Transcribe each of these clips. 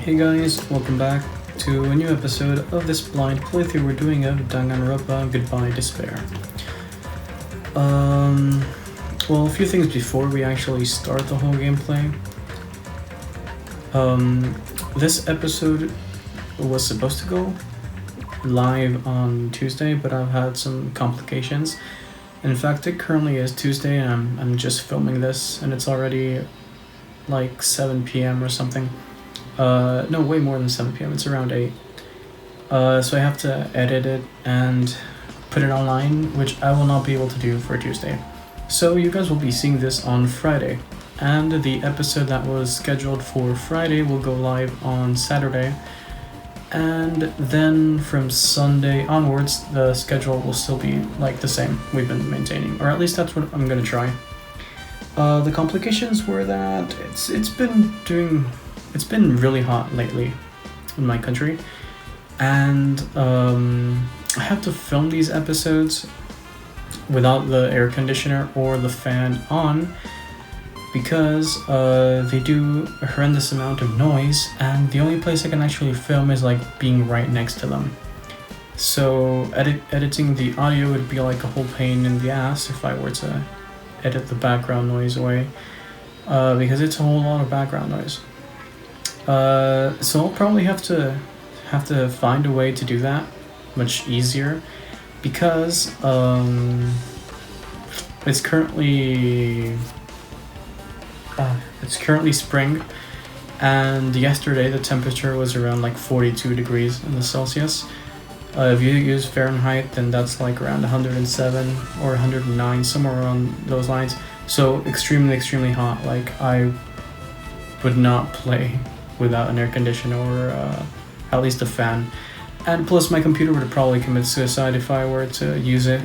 Hey guys, welcome back to a new episode of this blind playthrough we're doing of Danganronpa Goodbye Despair. Well, a few things before we actually start the whole gameplay. This episode was supposed to go live on Tuesday, but I've had some complications. In fact, it currently is Tuesday and I'm just filming this and it's already like 7 p.m. or something. No, way more than 7 p.m. It's around 8. So I have to edit it and put it online, which I will not be able to do for Tuesday. So you guys will be seeing this on Friday. And the episode that was scheduled for Friday will go live on Saturday. And then from Sunday onwards, the schedule will still be like the same we've been maintaining. Or at least that's what I'm gonna try. The complications were that it's been really hot lately in my country, and I have to film these episodes without the air conditioner or the fan on because they do a horrendous amount of noise, and the only place I can actually film is like being right next to them. So editing the audio would be like a whole pain in the ass if I were to edit the background noise away, because it's a whole lot of background noise. So I'll probably have to find a way to do that much easier, because it's currently spring, and yesterday the temperature was around like 42 degrees in the Celsius. If you use Fahrenheit, then that's like around 107 or 109, somewhere around those lines. So extremely hot. Like I would not play without an air conditioner or at least a fan. And plus my computer would probably commit suicide if I were to use it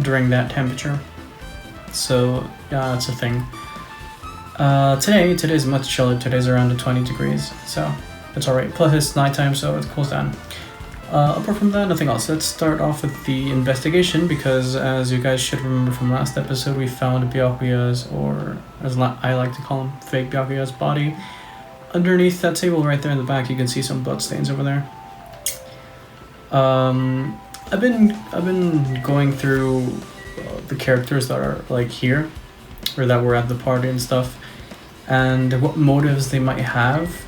during that temperature. So yeah, that's a thing. Today's much chillier. Today's around 20 degrees, so it's alright. Plus it's nighttime, so it cools down. Apart from that, nothing else. Let's start off with the investigation, because as you guys should remember from last episode, we found Byakuya's, or as I like to call him, fake Byakuya's body. Underneath that table right there in the back, you can see some bloodstains over there. I've been going through the characters that are like here, or that were at the party and stuff, and what motives they might have,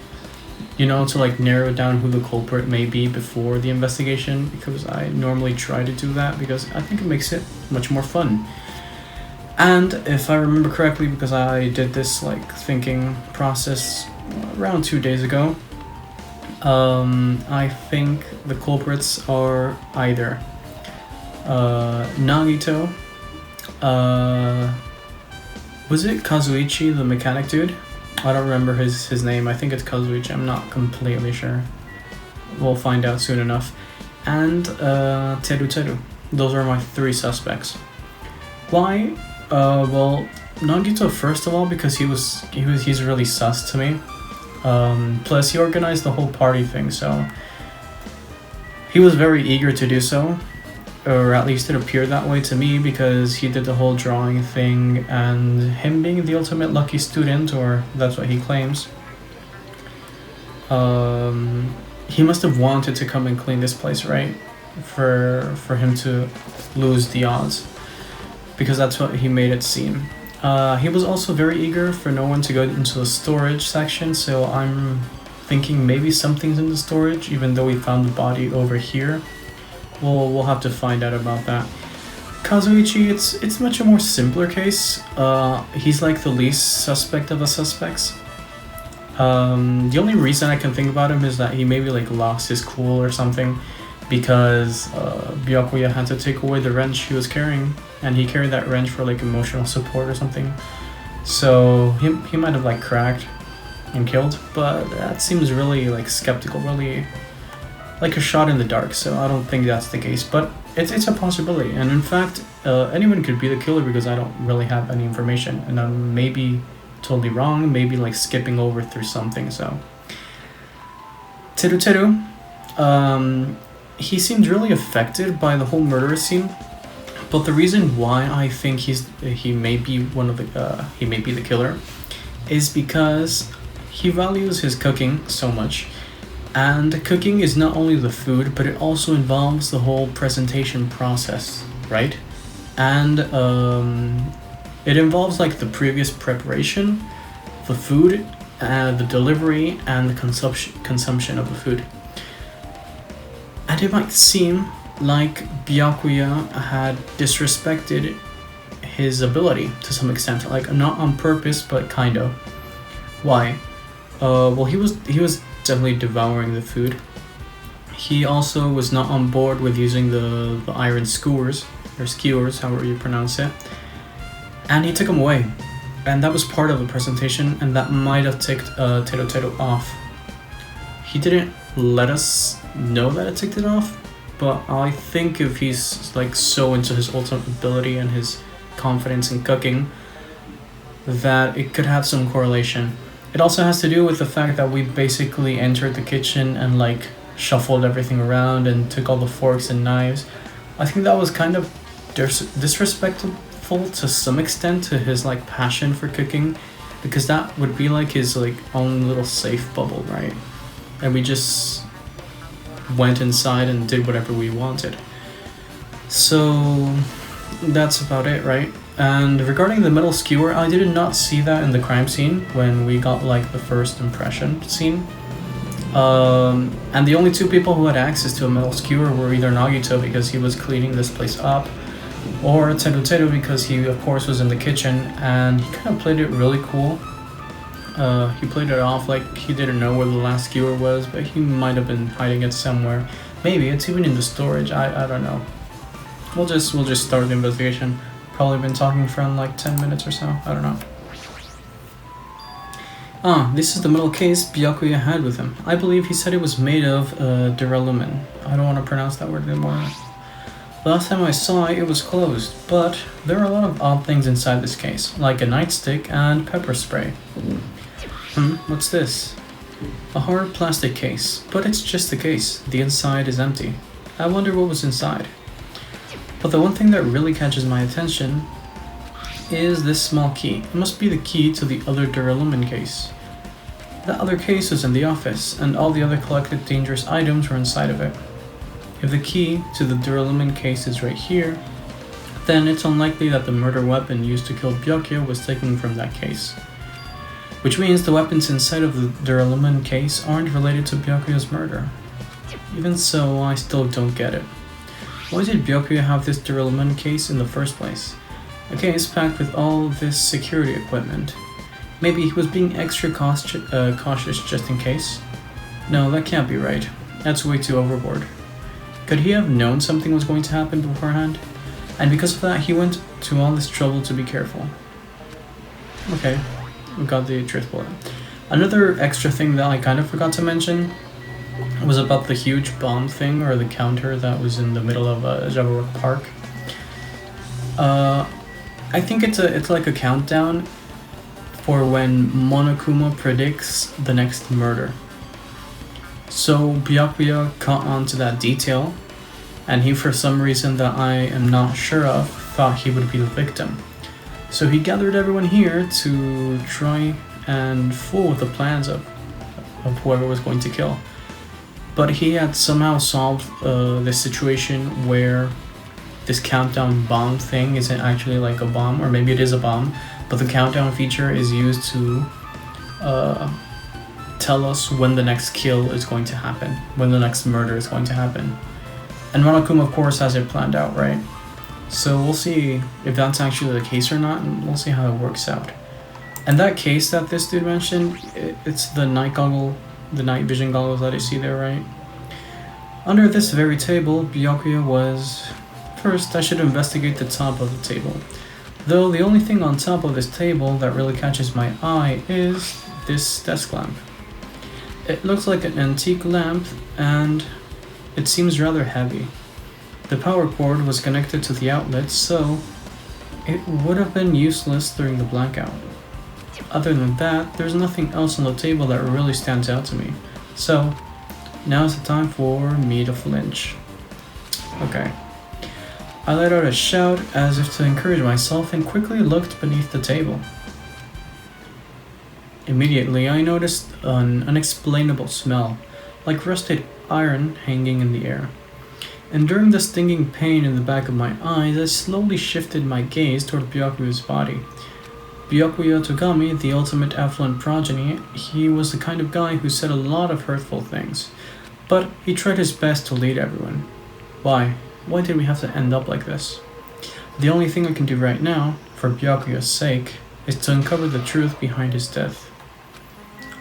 you know, to like narrow down who the culprit may be before the investigation, because I normally try to do that because I think it makes it much more fun. And if I remember correctly, because I did this like thinking process around 2 days ago, I think the culprits are either Nagito, was it Kazuichi, the mechanic dude? I don't remember his name. I think it's Kazuichi. I'm not completely sure. We'll find out soon enough. And Teru. Those are my 3 suspects. Why? Well, Nagito first of all, because he's really sus to me. Plus he organized the whole party thing, so he was very eager to do so. Or at least it appeared that way to me, because he did the whole drawing thing, and him being the ultimate lucky student, or that's what he claims, he must have wanted to come and clean this place, right? For him to lose the odds, because that's what he made it seem. He was also very eager for no one to go into the storage section, so I'm thinking maybe something's in the storage, even though we found the body over here. We'll have to find out about that. Kazuichi, it's much a more simpler case. He's like the least suspect of the suspects. The only reason I can think about him is that he maybe like lost his cool or something, because Byakuya had to take away the wrench he was carrying, and he carried that wrench for like emotional support or something. So he might have like cracked and killed, but that seems really like skeptical, really like a shot in the dark, so I don't think that's the case, but it's a possibility. And in fact, anyone could be the killer, because I don't really have any information, and I'm maybe totally wrong, maybe like skipping over through something. So Teru, he seemed really affected by the whole murder scene, but the reason why I think he may be the killer is because he values his cooking so much. And cooking is not only the food, but it also involves the whole presentation process, right? And it involves like the previous preparation, the food, the delivery, and the consumption of the food. And it might seem like Byakuya had disrespected his ability to some extent, like not on purpose, but kind of. Why? Well, he was definitely devouring the food. He also was not on board with using the iron skewers, or skewers, however you pronounce it, and he took them away. And that was part of the presentation, and that might have ticked Teru off. He didn't let us know that it ticked it off, but I think if he's like so into his ultimate ability and his confidence in cooking, that it could have some correlation. It also has to do with the fact that we basically entered the kitchen and like shuffled everything around and took all the forks and knives. I think that was kind of disrespectful to some extent to his like passion for cooking, because that would be like his like own little safe bubble, right? And we just went inside and did whatever we wanted. So that's about it, right? And regarding the metal skewer, I did not see that in the crime scene when we got like the first impression scene. And the only two people who had access to a metal skewer were either Nagito because he was cleaning this place up, or Teru because he of course was in the kitchen and he kind of played it really cool. He played it off like he didn't know where the last skewer was, but he might have been hiding it somewhere. Maybe it's even in the storage. I don't know. We'll just start the investigation. Probably been talking for like 10 minutes or so. I don't know. This is the metal case Byakuya had with him. I believe he said it was made of duralumin. I don't want to pronounce that word anymore. Last time I saw it, it was closed, but there are a lot of odd things inside this case, like a nightstick and pepper spray. What's this? A hard plastic case, but it's just a case. The inside is empty. I wonder what was inside. But the one thing that really catches my attention is this small key. It must be the key to the other duralumin case. The other case was in the office, and all the other collected dangerous items were inside of it. If the key to the duralumin case is right here, then it's unlikely that the murder weapon used to kill Byakuya was taken from that case. Which means the weapons inside of the duralumin case aren't related to Byakuya's murder. Even so, I still don't get it. Why did Byakuya have this duralumin case in the first place? A case packed with all this security equipment. Maybe he was being extra cautious just in case? No, that can't be right. That's way too overboard. Could he have known something was going to happen beforehand? And because of that, he went to all this trouble to be careful. Okay, we got the truth bullet. Another extra thing that I kind of forgot to mention was about the huge bomb thing, or the counter that was in the middle of Jaburok Park. I think it's like a countdown for when Monokuma predicts the next murder. So Byakuya caught on to that detail, and he, for some reason that I am not sure of, thought he would be the victim. So he gathered everyone here to try and fool with the plans of whoever was going to kill. But he had somehow solved this situation where this countdown bomb thing isn't actually like a bomb, or maybe it is a bomb, but the countdown feature is used to tell us when the next kill is going to happen, when the next murder is going to happen. And Monokuma, of course, has it planned out, right? So we'll see if that's actually the case or not, and we'll see how it works out. And that case that this dude mentioned, it's the night vision goggles that I see there, right? Under this very table, Byakuya was... First, I should investigate the top of the table. Though the only thing on top of this table that really catches my eye is this desk lamp. It looks like an antique lamp, and it seems rather heavy. The power cord was connected to the outlet, so it would have been useless during the blackout. Other than that, there's nothing else on the table that really stands out to me. So, now's the time for me to flinch. Okay. I let out a shout as if to encourage myself and quickly looked beneath the table. Immediately, I noticed an unexplainable smell, like rusted iron hanging in the air. And during the stinging pain in the back of my eyes, I slowly shifted my gaze toward Byakuya's body. Byakuya Togami, the ultimate affluent progeny, he was the kind of guy who said a lot of hurtful things. But he tried his best to lead everyone. Why? Why did we have to end up like this? The only thing I can do right now, for Byakuya's sake, is to uncover the truth behind his death.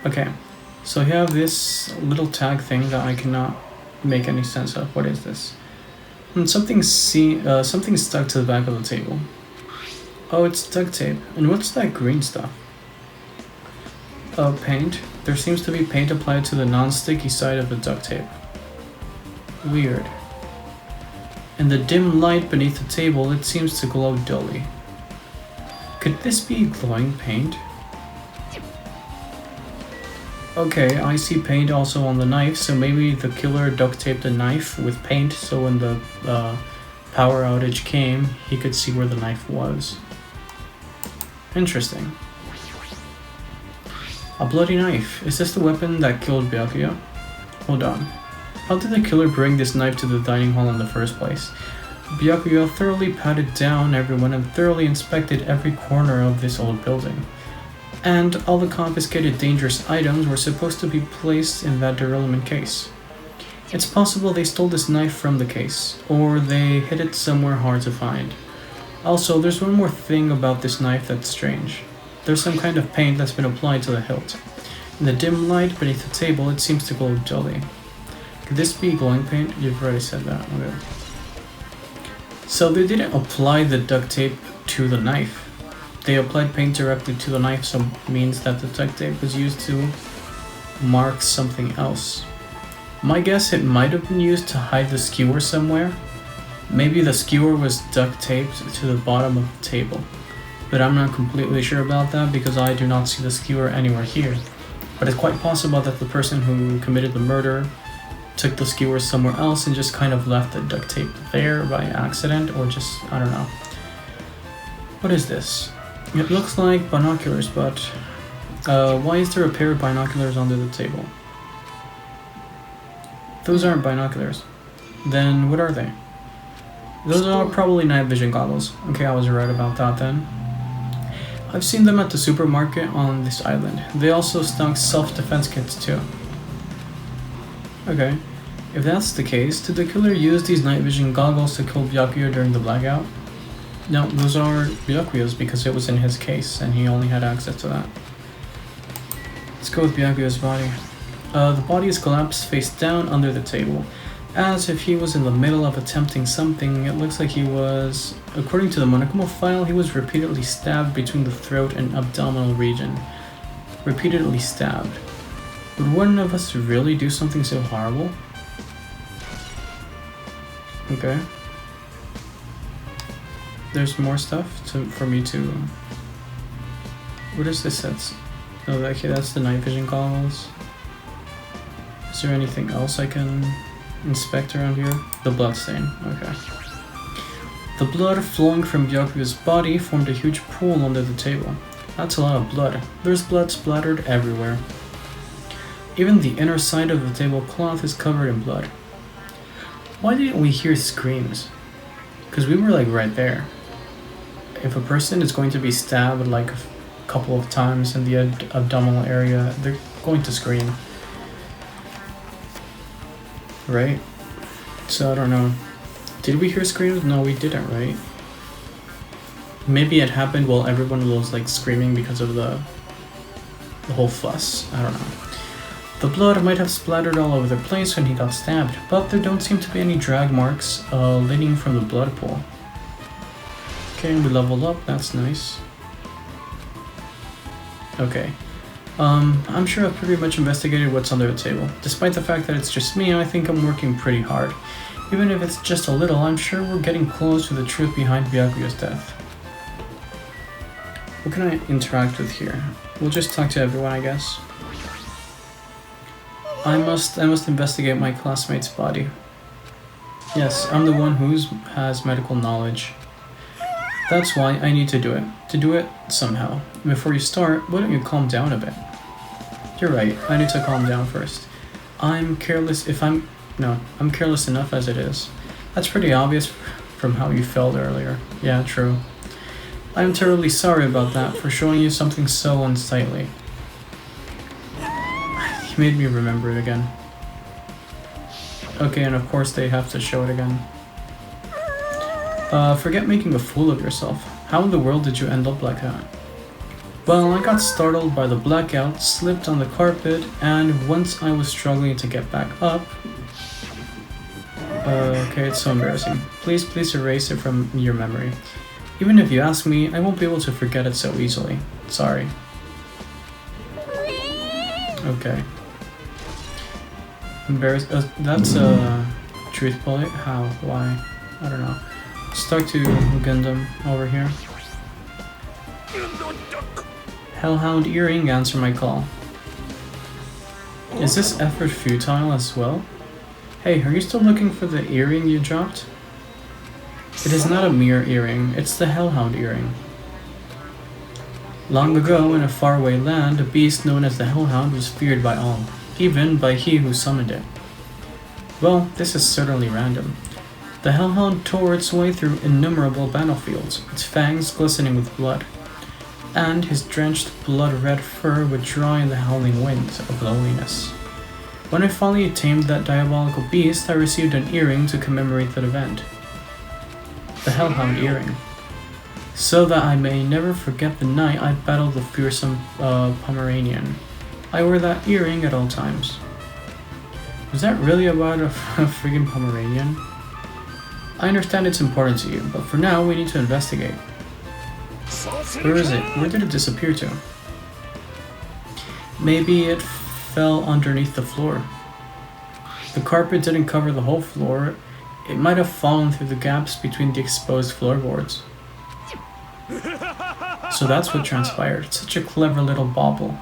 Okay, so I have this little tag thing that I cannot make any sense of. What is this? Something stuck to the back of the table. Oh, it's duct tape. And what's that green stuff? Oh, paint. There seems to be paint applied to the non-sticky side of the duct tape. Weird. In the dim light beneath the table, it seems to glow dully. Could this be glowing paint? Okay, I see paint also on the knife, so maybe the killer duct taped the knife with paint so when the power outage came, he could see where the knife was. Interesting. A bloody knife. Is this the weapon that killed Byakuya? Hold on. How did the killer bring this knife to the dining hall in the first place? Byakuya thoroughly patted down everyone and thoroughly inspected every corner of this old building. And all the confiscated dangerous items were supposed to be placed in that duralumin case. It's possible they stole this knife from the case, or they hid it somewhere hard to find. Also, there's one more thing about this knife that's strange. There's some kind of paint that's been applied to the hilt. In the dim light beneath the table, it seems to glow dully. Could this be glowing paint? You've already said that. Okay. So they didn't apply the duct tape to the knife. They applied paint directly to the knife, so it means that the duct tape was used to mark something else. My guess, it might have been used to hide the skewer somewhere. Maybe the skewer was duct taped to the bottom of the table. But I'm not completely sure about that because I do not see the skewer anywhere here. But it's quite possible that the person who committed the murder took the skewer somewhere else and just kind of left the duct tape there by accident, or just, I don't know. What is this? It looks like binoculars, but why is there a pair of binoculars under the table? Those aren't binoculars. Then what are they? Those are probably night vision goggles. Okay, I was right about that then. I've seen them at the supermarket on this island. They also stock self-defense kits too. Okay, if that's the case, did the killer use these night vision goggles to kill Byakuya during the blackout? No, those are Byakuya's because it was in his case and he only had access to that. Let's go with Byakuya's body. The body is collapsed face down under the table. As if he was in the middle of attempting something, it looks like he was, according to the Monokuma file, he was repeatedly stabbed between the throat and abdominal region. Repeatedly stabbed. Would one of us really do something so horrible? Okay. There's more stuff for me to... What is this? Oh, okay, that's the night vision goggles. Is there anything else I can inspect around here? The blood stain. Okay. The blood flowing from Byakuya's body formed a huge pool under the table. That's a lot of blood. There's blood splattered everywhere. Even the inner side of the tablecloth is covered in blood. Why didn't we hear screams? Because we were like right there. If a person is going to be stabbed like a couple of times in the abdominal area, they're going to scream. Right? So I don't know. Did we hear screams? No, we didn't, right? Maybe it happened while everyone was like screaming because of the whole fuss. I don't know. The blood might have splattered all over the place when he got stabbed, but there don't seem to be any drag marks leading from the blood pool. Okay, we leveled up, that's nice. Okay. I'm sure I've pretty much investigated what's under the table. Despite the fact that it's just me, I think I'm working pretty hard. Even if it's just a little, I'm sure we're getting close to the truth behind Byakuya's death. What can I interact with here? We'll just talk to everyone, I guess. I must investigate my classmate's body. Yes, I'm the one who has medical knowledge. That's why I need to do it. To do it somehow. Before you start, why don't you calm down a bit? You're right, I need to calm down first. I'm careless enough as it is. That's pretty obvious from how you felt earlier. Yeah, true. I'm terribly sorry about that, for showing you something so unsightly. He made me remember it again. Okay, and of course they have to show it again. Forget making a fool of yourself. How in the world did you end up like that? Well, I got startled by the blackout, slipped on the carpet, and once I was struggling to get back up... okay, it's so embarrassing. Please erase it from your memory. Even if you ask me, I won't be able to forget it so easily. Sorry. Okay. That's a truth bullet? How? Why? I don't know. Let's talk to Gundam over here. Hellhound Earring, answer my call. Is this effort futile as well? Hey, are you still looking for the earring you dropped? It is not a mere earring, it's the Hellhound Earring. Long ago, in a faraway land, a beast known as the Hellhound was feared by all, even by he who summoned it. Well, this is certainly random. The Hellhound tore its way through innumerable battlefields, its fangs glistening with blood, and his drenched blood-red fur would draw in the howling winds of loneliness. When I finally tamed that diabolical beast, I received an earring to commemorate that event. The Hellhound Earring. So that I may never forget the night I battled the fearsome Pomeranian. I wear that earring at all times. Was that really about a friggin' Pomeranian? I understand it's important to you, but for now we need to investigate. Where is it? Where did it disappear to? Maybe it fell underneath the floor. The carpet didn't cover the whole floor. It might have fallen through the gaps between the exposed floorboards. So that's what transpired. Such a clever little bauble.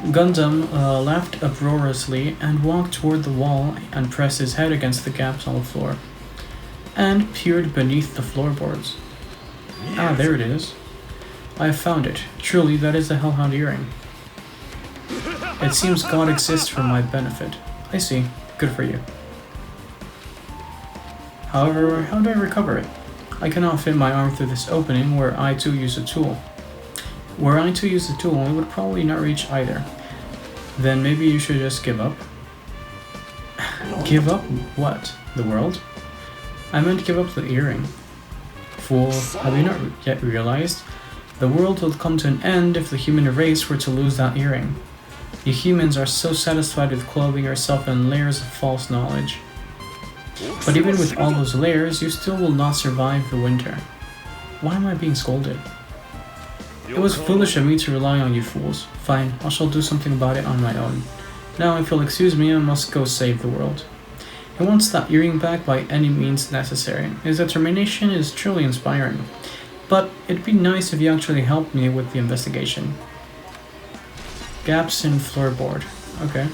Gundam laughed uproariously and walked toward the wall and pressed his head against the gaps on the floor, and peered beneath the floorboards. Ah, there it is. I have found it. Truly, that is the Hellhound Earring. It seems God exists for my benefit. I see. Good for you. However, how do I recover it? I cannot fit my arm through this opening where I too use a tool. Were I to use the tool, it would probably not reach either. Then maybe you should just give up. Give up what? The world? I meant give up the earring. Fool, have you not yet realized? The world will come to an end if the human race were to lose that earring. You humans are so satisfied with clothing yourself in layers of false knowledge. But even with all those layers, you still will not survive the winter. Why am I being scolded? It was foolish of me to rely on you fools. Fine, I shall do something about it on my own. Now, if you'll excuse me, I must go save the world. He wants that earring back by any means necessary. His determination is truly inspiring. But it'd be nice if you actually helped me with the investigation. Gaps in floorboard. Okay.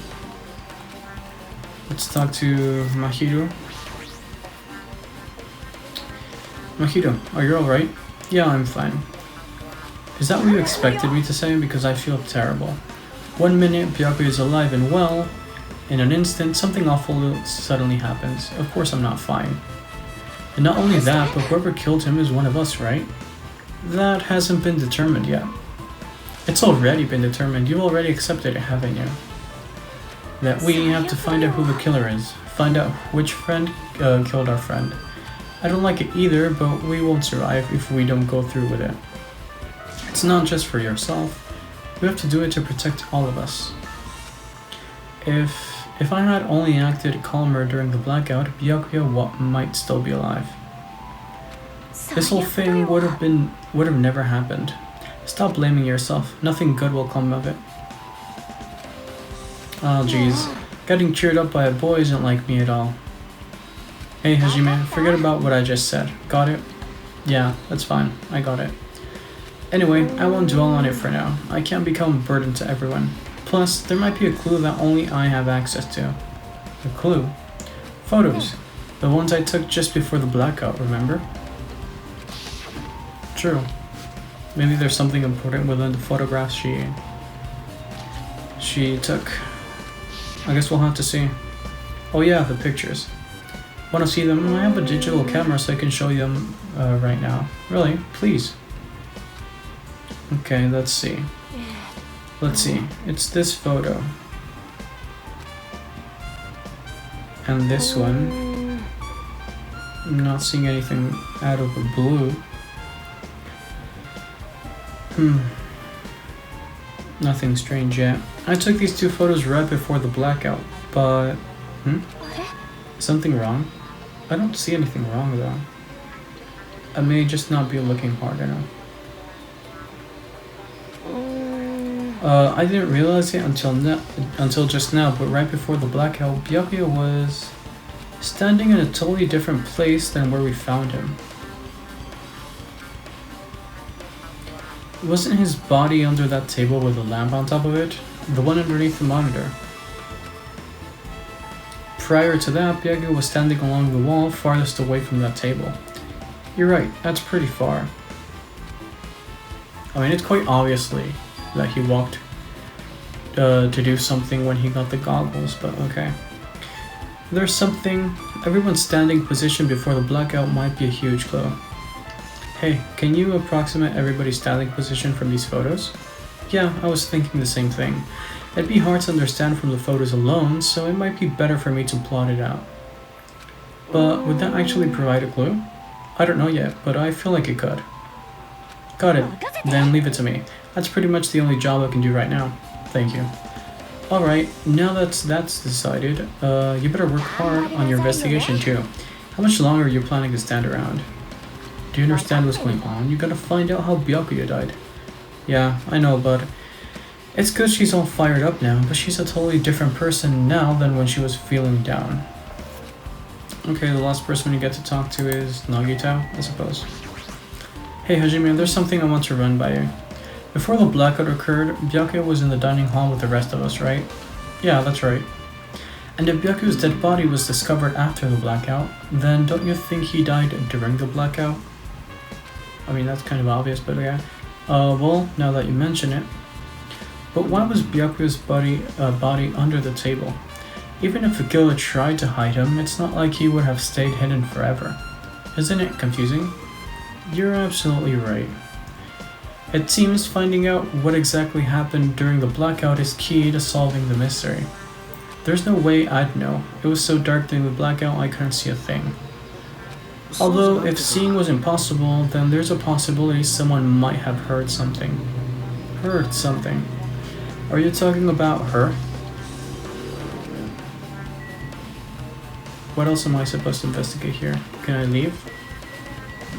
Let's talk to Mahiro. Mahiro, are you alright? Yeah, I'm fine. Is that what you expected me to say? Because I feel terrible. 1 minute, Byakuya is alive and well. In an instant, something awful suddenly happens. Of course I'm not fine. And not only that, but whoever killed him is one of us, right? That hasn't been determined yet. It's already been determined. You've already accepted it, haven't you? That we have to find out who the killer is. Find out which friend killed our friend. I don't like it either, but we won't survive if we don't go through with it. It's not just for yourself. We have to do it to protect all of us. If I had only acted calmer during the blackout, Byakuya might still be alive. This whole thing would have never happened. Stop blaming yourself. Nothing good will come of it. Oh jeez. Getting cheered up by a boy isn't like me at all. Hey Hajime, forget about what I just said. Got it? Yeah, that's fine. I got it. Anyway, I won't dwell on it for now. I can't become a burden to everyone. Plus, there might be a clue that only I have access to. A clue? Photos. The ones I took just before the blackout, remember? True. Maybe there's something important within the photographs she took. I guess we'll have to see. Oh yeah, the pictures. Want to see them? I have a digital camera so I can show you them right now. Really? Please. Okay, let's see. Let's see. It's this photo. And this one. I'm not seeing anything out of the blue. Nothing strange yet. I took these two photos right before the blackout, but... Something wrong? I don't see anything wrong though. I may just not be looking hard enough. I didn't realize it until just now, but right before the blackout, Byakuya was standing in a totally different place than where we found him. Wasn't his body under that table with a lamp on top of it? The one underneath the monitor. Prior to that, Byakuya was standing along the wall farthest away from that table. You're right, that's pretty far. I mean, it's quite obviously that he walked to do something when he got the goggles, but okay. There's something. Everyone's standing position before the blackout might be a huge clue. Hey, can you approximate everybody's standing position from these photos? Yeah, I was thinking the same thing. It'd be hard to understand from the photos alone, so it might be better for me to plot it out. But would that actually provide a clue? I don't know yet, but I feel like it could. Got it. Then leave it to me. That's pretty much the only job I can do right now. Thank you. Alright, now that's decided, you better work hard on your investigation too. How much longer are you planning to stand around? Do you understand what's going on? You gotta find out how Byakuya died. Yeah, I know, but it's good she's all fired up now, but she's a totally different person now than when she was feeling down. Okay, the last person you get to talk to is Nagito, I suppose. Hey Hajime, there's something I want to run by you. Before the blackout occurred, Byakuya was in the dining hall with the rest of us, right? Yeah, that's right. And if Byakuya's dead body was discovered after the blackout, then don't you think he died during the blackout? I mean, that's kind of obvious, but yeah. Well, now that you mention it. But why was Byakuya's body under the table? Even if the killer tried to hide him, it's not like he would have stayed hidden forever. Isn't it confusing? You're absolutely right. It seems finding out what exactly happened during the blackout is key to solving the mystery. There's no way I'd know. It was so dark during the blackout I couldn't see a thing. Although, if seeing was impossible, then there's a possibility someone might have heard something. Heard something. Are you talking about her? What else am I supposed to investigate here? Can I leave?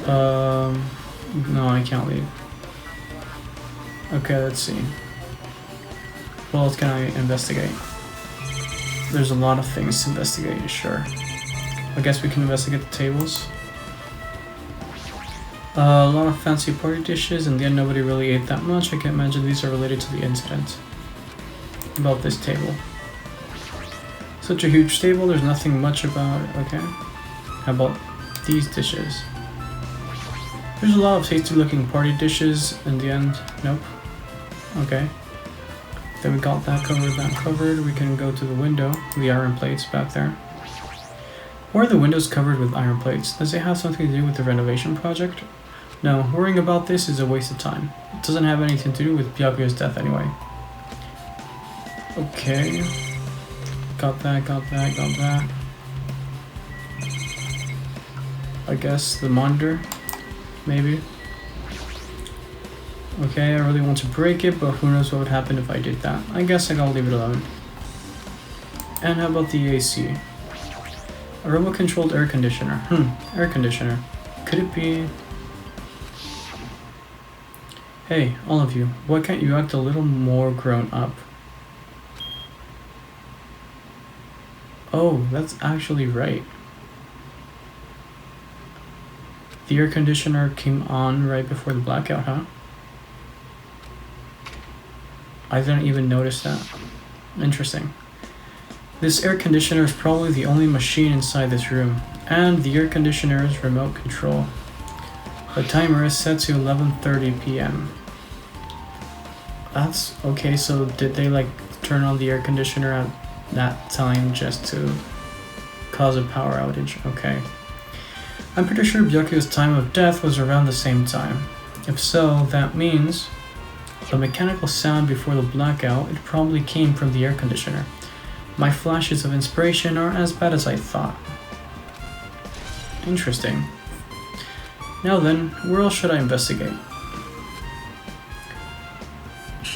No, I can't leave. Okay, let's see. What else can I investigate? There's a lot of things to investigate, sure. I guess we can investigate the tables. A lot of fancy party dishes, and then nobody really ate that much. I can imagine these are related to the incident. About this table. Such a huge table, there's nothing much about it. Okay. How about these dishes? There's a lot of tasty looking party dishes. In the end, nope. Okay. Then we got that covered. We can go to the window. The iron plates back there. Why are the windows covered with iron plates? Does it have something to do with the renovation project? No, worrying about this is a waste of time. It doesn't have anything to do with Byakuya's death anyway. Okay. Got that. I guess the monitor, maybe. Okay, I really want to break it, but who knows what would happen if I did that. I guess I gotta leave it alone. And how about the AC? A remote-controlled air conditioner. Air conditioner. Could it be... Hey, all of you, why can't you act a little more grown up? Oh, that's actually right. The air conditioner came on right before the blackout, huh? I didn't even notice that. Interesting. This air conditioner is probably the only machine inside this room, and the air conditioner is remote control. The timer is set to 11:30 p.m. That's okay, so did they like turn on the air conditioner at that time just to cause a power outage. Okay. I'm pretty sure Byakuyo's time of death was around the same time. If so, that means the mechanical sound before the blackout, it probably came from the air conditioner. My flashes of inspiration are as bad as I thought. Interesting. Now then, where else should I investigate?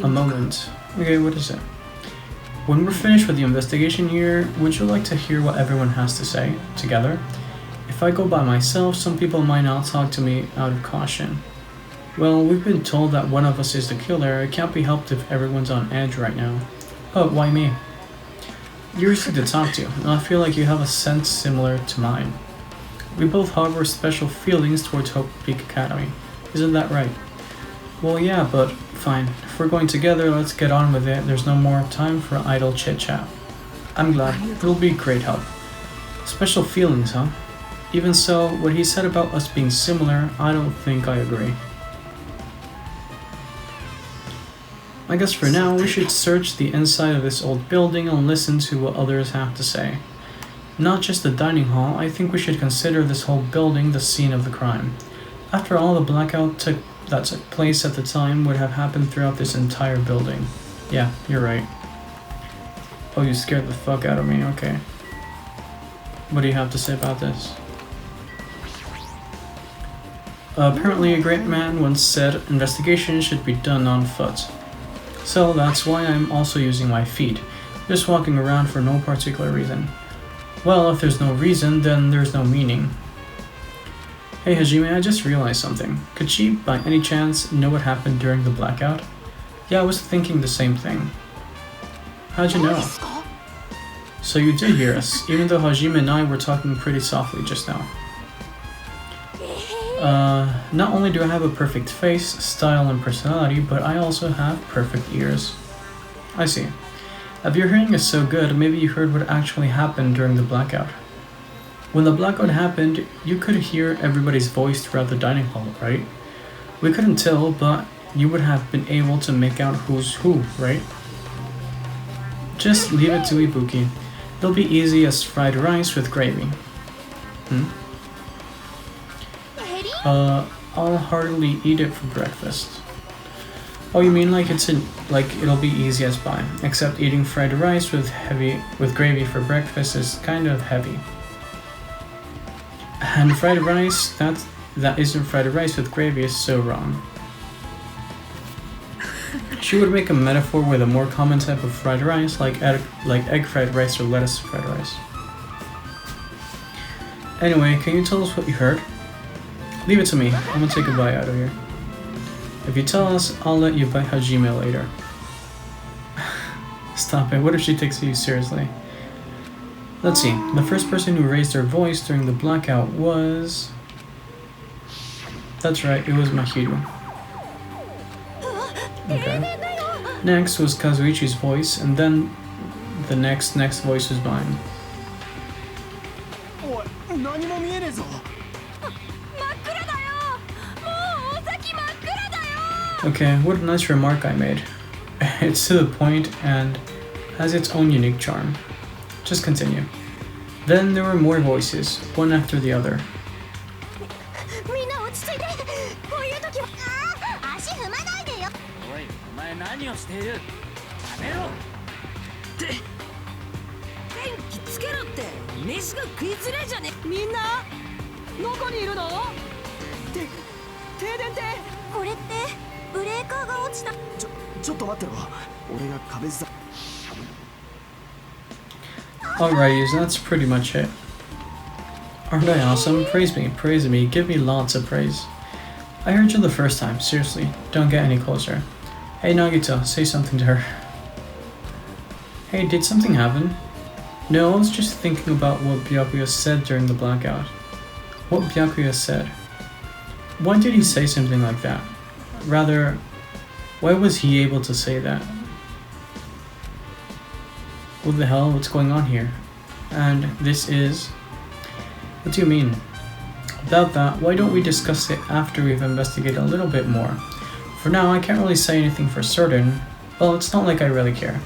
A moment. Okay, what is it? When we're finished with the investigation here, would you like to hear what everyone has to say, together? If I go by myself, some people might not talk to me out of caution. Well, we've been told that one of us is the killer. It can't be helped if everyone's on edge right now. Oh, why me? You're easy to talk to, and I feel like you have a sense similar to mine. We both harbor special feelings towards Hope Peak Academy. Isn't that right? Well, yeah, but fine. If we're going together, let's get on with it. There's no more time for idle chit-chat. I'm glad. It'll be great help. Special feelings, huh? Even so, what he said about us being similar, I don't think I agree. I guess for now, we should search the inside of this old building and listen to what others have to say. Not just the dining hall, I think we should consider this whole building the scene of the crime. After all, the blackout that took place at the time would have happened throughout this entire building. Yeah, you're right. Oh, you scared the fuck out of me, okay. What do you have to say about this? Apparently a great man once said investigation should be done on foot. So that's why I'm also using my feet, just walking around for no particular reason. Well, if there's no reason, then there's no meaning. Hey Hajime, I just realized something. Could she, by any chance, know what happened during the blackout? Yeah, I was thinking the same thing. How'd you know? So you did hear us, even though Hajime and I were talking pretty softly just now. Not only do I have a perfect face, style, and personality, but I also have perfect ears. I see. If your hearing is so good, maybe you heard what actually happened during the blackout. When the blackout happened, you could hear everybody's voice throughout the dining hall, right? We couldn't tell, but you would have been able to make out who's who, right? Just leave it to Ibuki. It'll be easy as fried rice with gravy. I'll hardly eat it for breakfast. Oh, you mean like it'll be easy as pie, except eating fried rice with gravy for breakfast is kind of heavy. And fried rice, that isn't fried rice with gravy is so wrong. She would make a metaphor with a more common type of fried rice, like egg fried rice or lettuce fried rice. Anyway, can you tell us what you heard? Leave it to me. I'm gonna take a bite out of here. If you tell us, I'll let you bite Hajime later. Stop it. What if she takes you seriously? Let's see. The first person who raised their voice during the blackout was... That's right, it was Mahiru. Okay. Next was Kazuichi's voice, and then the next voice was mine. Okay, what a nice remark I made. It's to the point and has its own unique charm. Just continue. Then there were more voices, one after the other. Alrighty, so that's pretty much it. Aren't I awesome? Praise me, give me lots of praise. I heard you the first time, seriously, don't get any closer. Hey Nagito, say something to her. Hey, did something happen? No, I was just thinking about what Byakuya said during the blackout. What Byakuya said? Why did he say something like that? Rather, why was he able to say that? What the hell? What's going on here? And this is... What do you mean? About that, why don't we discuss it after we've investigated a little bit more? For now, I can't really say anything for certain. Well, it's not like I really care.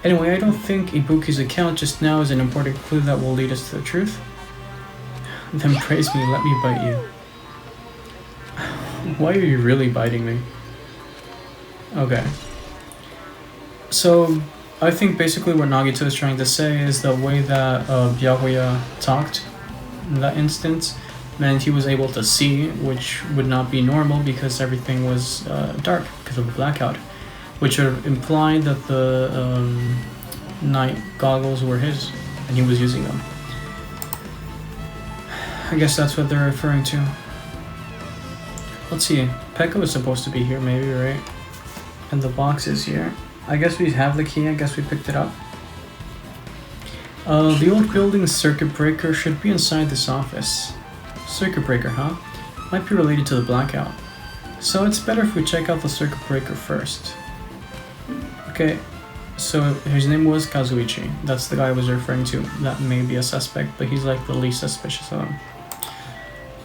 Anyway, I don't think Ibuki's account just now is an important clue that will lead us to the truth. Then praise me, let me bite you. Why are you really biting me? Okay. So, I think basically what Nagito is trying to say is the way that Byakuya talked in that instance meant he was able to see, which would not be normal because everything was dark because of the blackout, which would have implied that the night goggles were his and he was using them. I guess that's what they're referring to. Let's see, Peko is supposed to be here maybe, right? And the box is here. I guess we have the key, I guess we picked it up. The old building's circuit breaker should be inside this office. Circuit breaker, huh? Might be related to the blackout. So it's better if we check out the circuit breaker first. Okay, so his name was Kazuichi. That's the guy I was referring to. That may be a suspect, but he's like the least suspicious of them.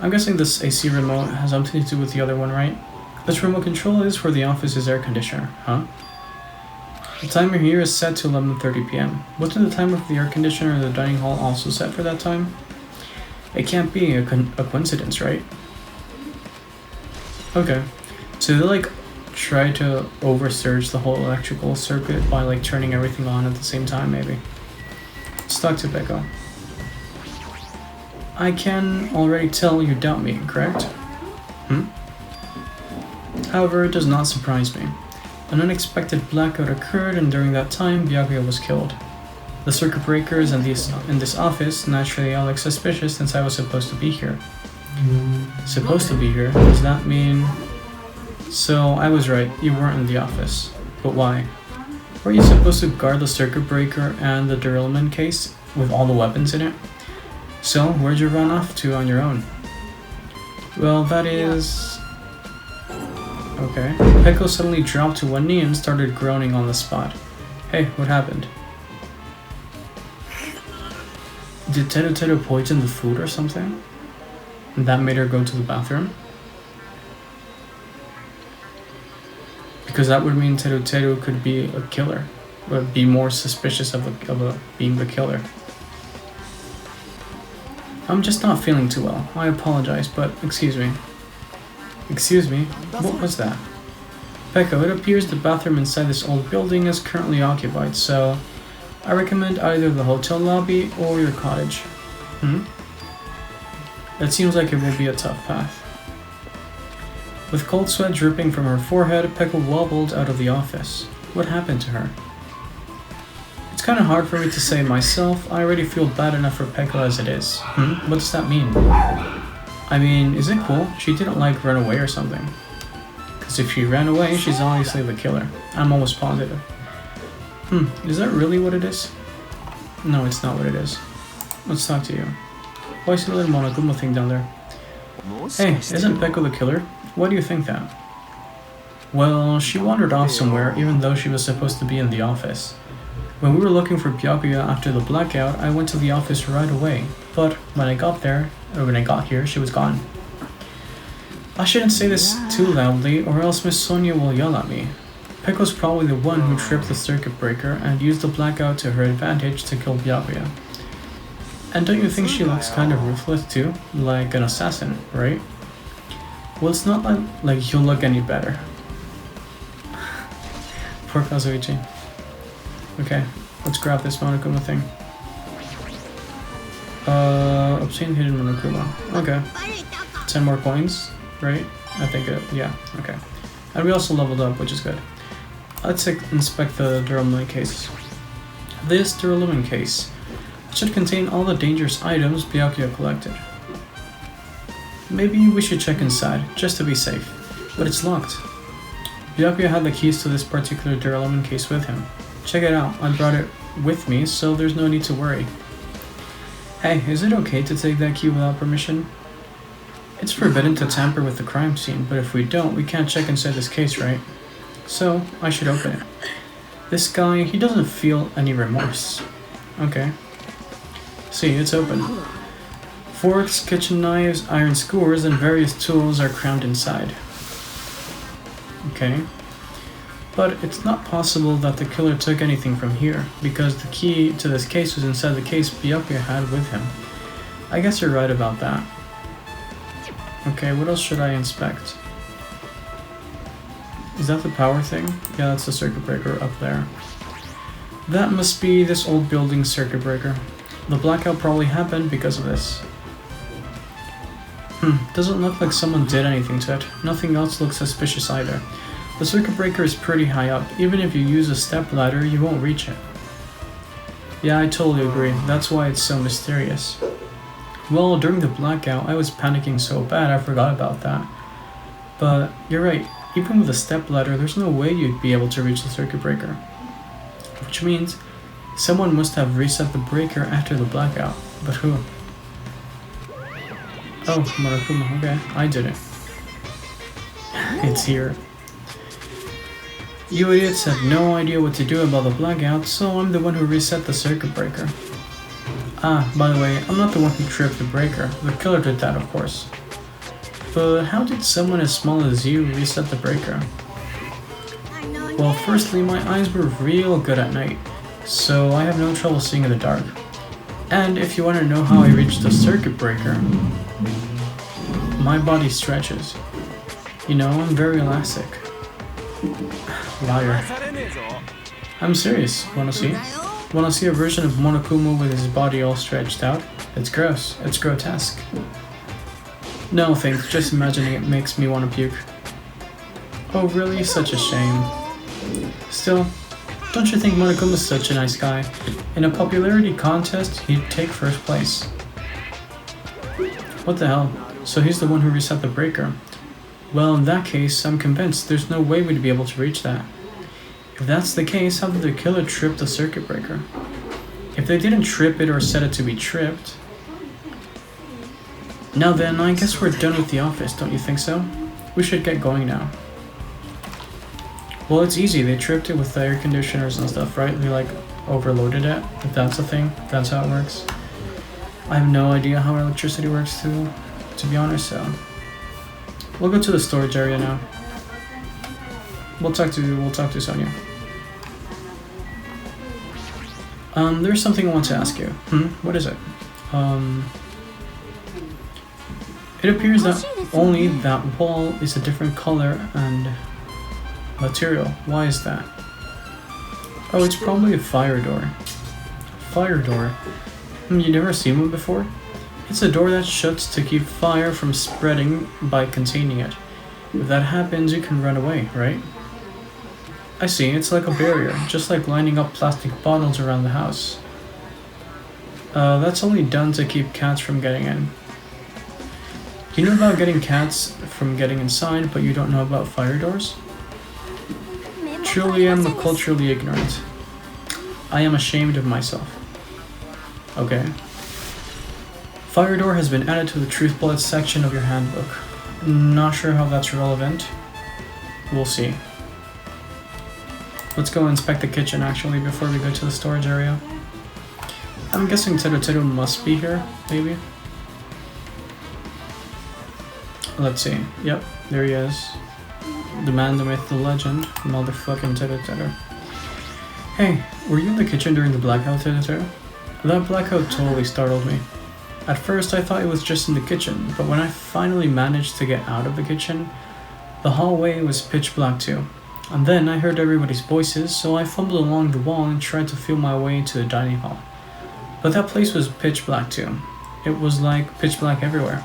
I'm guessing this AC remote has something to do with the other one, right? This remote control is for the office's air conditioner, huh? The timer here is set to 11:30 p.m. Wasn't the timer for the air conditioner in the dining hall also set for that time? It can't be a coincidence, right? Okay, so they like try to oversurge the whole electrical circuit by like turning everything on at the same time, maybe. Let's talk to Peko. I can already tell you doubt me, correct? However, it does not surprise me. An unexpected blackout occurred, and during that time, Byakuya was killed. The circuit breakers in this office naturally all look suspicious since I was supposed to be here. Supposed to be here? Does that mean... So, I was right, you weren't in the office. But why? Were you supposed to guard the circuit breaker and the derailment case with all the weapons in it? So, where'd you run off to on your own? Well, that is... Okay. Peko suddenly dropped to one knee and started groaning on the spot. Hey, what happened? Did Teru poison the food or something? And that made her go to the bathroom? Because that would mean Teru could be a killer. Would be more suspicious of being the killer. I'm just not feeling too well. I apologize, but excuse me. Excuse me? What was that? Peko, it appears the bathroom inside this old building is currently occupied, so I recommend either the hotel lobby or your cottage. It seems like it will be a tough path. With cold sweat dripping from her forehead, Peko wobbled out of the office. What happened to her? It's kind of hard for me to say myself. I already feel bad enough for Peko as it is. What does that mean? I mean, is it cool? She didn't like run away or something. Because if she ran away, she's obviously the killer. I'm almost positive. Is that really what it is? No, it's not what it is. Let's talk to you. Why is the little Monokuma thing down there? Hey, isn't Peko the killer? Why do you think that? Well, she wandered off somewhere even though she was supposed to be in the office. When we were looking for Byakuya after the blackout, I went to the office right away. But when I got here, she was gone. I shouldn't say this too loudly or else Miss Sonia will yell at me. Peko's probably the one who tripped the circuit breaker and used the blackout to her advantage to kill Byakuya. And don't you think she looks kind of ruthless too? Like an assassin, right? Well, it's not like he'll look any better. Poor Kazuichi. Okay, let's grab this Monokuma thing. Obtain hidden Monokuma. Okay. 10 more coins, right? I think yeah, okay. And we also leveled up, which is good. Let's inspect the derailment case. This derailment case should contain all the dangerous items Byakuya collected. Maybe we should check inside, just to be safe. But it's locked. Byakuya had the keys to this particular derailment case with him. Check it out, I brought it with me, so there's no need to worry. Hey, is it okay to take that key without permission? It's forbidden to tamper with the crime scene, but if we don't, we can't check inside this case, right? So, I should open it. This guy, he doesn't feel any remorse. Okay. See, it's open. Forks, kitchen knives, iron skewers, and various tools are crammed inside. Okay. But it's not possible that the killer took anything from here, because the key to this case was inside the case Byakuya had with him. I guess you're right about that. Okay, what else should I inspect? Is that the power thing? Yeah, that's the circuit breaker up there. That must be this old building circuit breaker. The blackout probably happened because of this. Doesn't look like someone did anything to it. Nothing else looks suspicious either. The circuit breaker is pretty high up. Even if you use a step ladder, you won't reach it. Yeah, I totally agree. That's why it's so mysterious. Well, during the blackout, I was panicking so bad I forgot about that. But you're right. Even with a step ladder, there's no way you'd be able to reach the circuit breaker. Which means someone must have reset the breaker after the blackout. But who? Oh, Monokuma, okay. I did it. It's here. You idiots have no idea what to do about the blackout, so I'm the one who reset the circuit breaker. Ah, by the way, I'm not the one who tripped the breaker. The killer did that, of course. But how did someone as small as you reset the breaker? Well, firstly, my eyes were real good at night, so I have no trouble seeing in the dark. And if you want to know how I reached the circuit breaker, my body stretches. You know, I'm very elastic. Liar. I'm serious. Wanna see? Wanna see a version of Monokuma with his body all stretched out? It's gross. It's grotesque. No thanks, just imagining it makes me want to puke. Oh really? Such a shame. Still, don't you think Monokuma's such a nice guy? In a popularity contest, he'd take first place. What the hell? So he's the one who reset the breaker. Well, in that case, I'm convinced there's no way we'd be able to reach that. If that's the case, how did the killer trip the circuit breaker? If they didn't trip it or set it to be tripped... Now then, I guess we're done with the office, don't you think so? We should get going now. Well, it's easy. They tripped it with the air conditioners and stuff, right? They like overloaded it, if that's a thing. That's how it works. I have no idea how electricity works to be honest, so... We'll go to the storage area now. We'll talk to Sonia. There's something I want to ask you. What is it? It appears that only that wall is a different color and material. Why is that? Oh, it's probably a fire door. Fire door? You never seen one before? It's a door that shuts to keep fire from spreading by containing it. If that happens, you can run away, right? I see, it's like a barrier, just like lining up plastic bottles around the house. That's only done to keep cats from getting in. You know about getting cats from getting inside, but you don't know about fire doors? Truly am culturally ignorant. I am ashamed of myself. Okay. Fire door has been added to the Truth Bullet section of your handbook. Not sure how that's relevant. We'll see. Let's go inspect the kitchen actually before we go to the storage area. I'm guessing Teru must be here, maybe? Let's see. Yep, there he is. The man, the myth, the legend. Motherfucking Teru. Hey, were you in the kitchen during the blackout, Teru? That blackout totally startled me. At first I thought it was just in the kitchen, but when I finally managed to get out of the kitchen, the hallway was pitch black too. And then I heard everybody's voices, so I fumbled along the wall and tried to feel my way into the dining hall. But that place was pitch black too. It was like pitch black everywhere.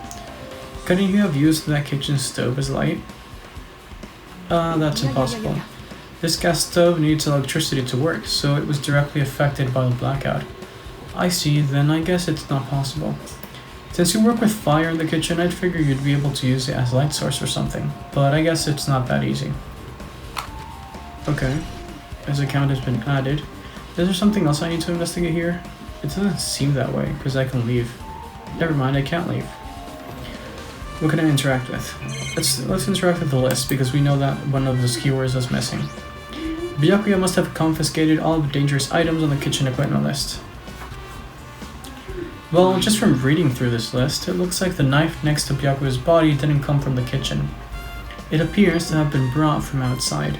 Couldn't you have used that kitchen stove as light? That's impossible. This gas stove needs electricity to work, so it was directly affected by the blackout. I see, then I guess it's not possible. Since you work with fire in the kitchen, I'd figure you'd be able to use it as light source or something, but I guess it's not that easy. Okay, his account has been added. Is there something else I need to investigate here? It doesn't seem that way, because I can leave. Never mind, I can't leave. What can I interact with? Let's interact with the list, because we know that one of those keywords is missing. Byakuya must have confiscated all of the dangerous items on the kitchen equipment list. Well, just from reading through this list, it looks like the knife next to Byakuya's body didn't come from the kitchen. It appears to have been brought from outside.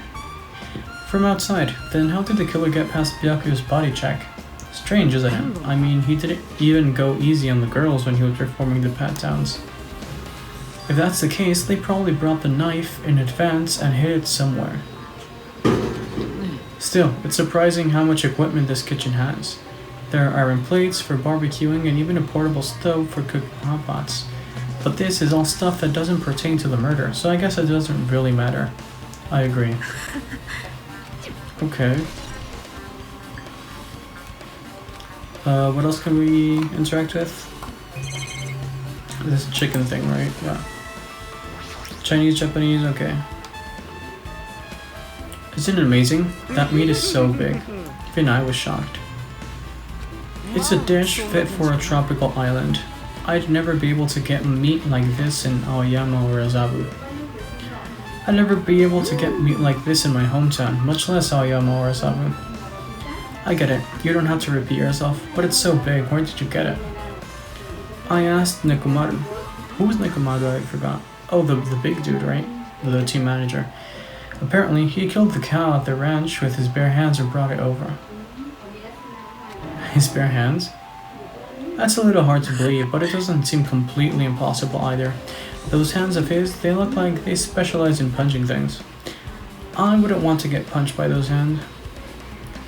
From outside. Then how did the killer get past Byakuyo's body check? Strange, isn't it? I mean, he didn't even go easy on the girls when he was performing the pat downs. If that's the case, they probably brought the knife in advance and hid it somewhere. Still, it's surprising how much equipment this kitchen has. There are iron plates for barbecuing and even a portable stove for cooking hot pots. But this is all stuff that doesn't pertain to the murder, so I guess it doesn't really matter. I agree. Okay. What else can we interact with? This chicken thing, right? Yeah. Chinese, Japanese, okay. Isn't it amazing? That meat is so big. Even I was shocked. It's a dish fit for a tropical island. I'd never be able to get meat like this in Aoyama or Azabu. I'd never be able to get meat like this in my hometown, much less Aoyama or Azabu. I get it, you don't have to repeat yourself, but it's so big, where did you get it? I asked Nekomaru. Who was Nekomaru? I forgot. Oh, the big dude, right? The team manager. Apparently, he killed the cow at the ranch with his bare hands and brought it over. His bare hands? That's a little hard to believe, but it doesn't seem completely impossible either. Those hands of his, they look like they specialize in punching things. I wouldn't want to get punched by those hands.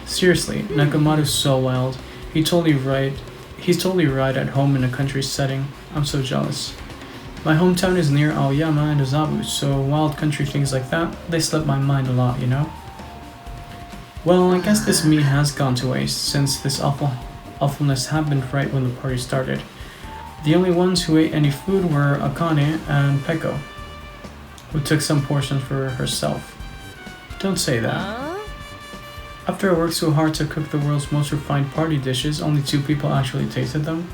Seriously, Nekomaru's so wild. He's totally right at home in a country setting. I'm so jealous. My hometown is near Aoyama and Azabu, so wild country things like that, they slip my mind a lot, you know? Well, I guess this meat has gone to waste, since this awfulness happened right when the party started. The only ones who ate any food were Akane and Peko, who took some portions for herself. Don't say that. After I worked so hard to cook the world's most refined party dishes, only 2 people actually tasted them?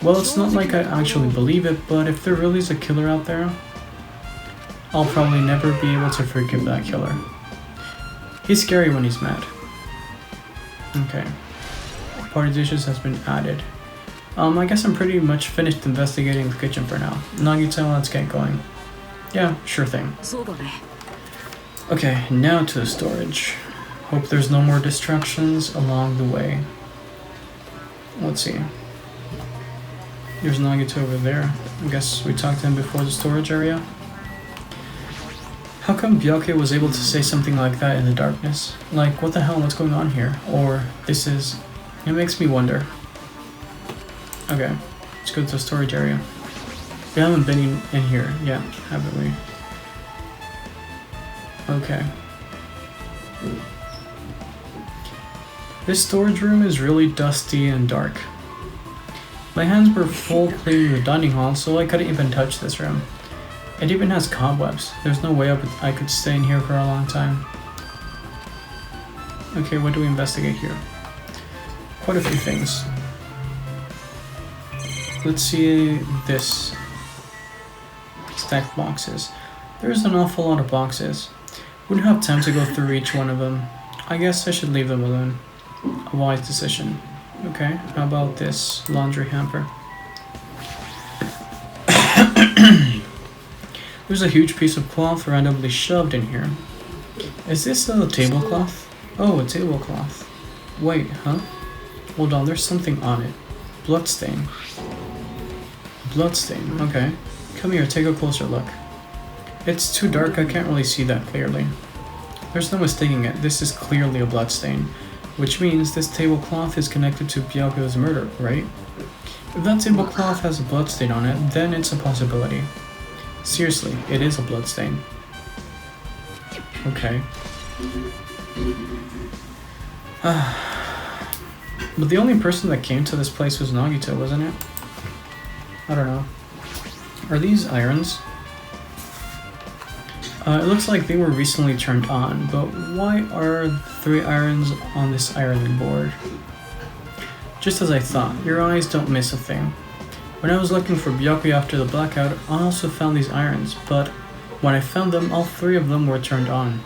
Well, it's not like I actually believe it, but if there really is a killer out there, I'll probably never be able to forgive that killer. He's scary when he's mad. Okay. Party dishes has been added. I guess I'm pretty much finished investigating the kitchen for now. Nagita, let's get going. Yeah, sure thing. Okay, now to the storage. Hope there's no more distractions along the way. Let's see. There's Nagita over there. I guess we talked to him before the storage area. How come Byakuya was able to say something like that in the darkness? Like, what the hell, what's going on here? Or, this is... It makes me wonder. Okay, let's go to the storage area. We haven't been in here yet, haven't we? Okay. This storage room is really dusty and dark. My hands were full cleaning the dining hall, so I couldn't even touch this room. It even has cobwebs. There's no way I could stay in here for a long time. Okay, what do we investigate here? Quite a few things. Let's see this. Stacked boxes. There's an awful lot of boxes. Wouldn't have time to go through each one of them. I guess I should leave them alone. A wise decision. Okay, how about this laundry hamper? There's a huge piece of cloth randomly shoved in here. Is this a tablecloth? Oh, a tablecloth. Wait, huh? Hold on, there's something on it. Bloodstain. Bloodstain, okay. Come here, take a closer look. It's too dark, I can't really see that clearly. There's no mistaking it, this is clearly a bloodstain. Which means this tablecloth is connected to Byakuyo's murder, right? If that tablecloth has a bloodstain on it, then it's a possibility. Seriously, it is a bloodstain. Okay. But the only person that came to this place was Nagita, wasn't it? I don't know. Are these irons? It looks like they were recently turned on, but why are 3 irons on this ironing board? Just as I thought, your eyes don't miss a thing. When I was looking for Byakuya after the blackout, I also found these irons, but when I found them, all 3 of them were turned on.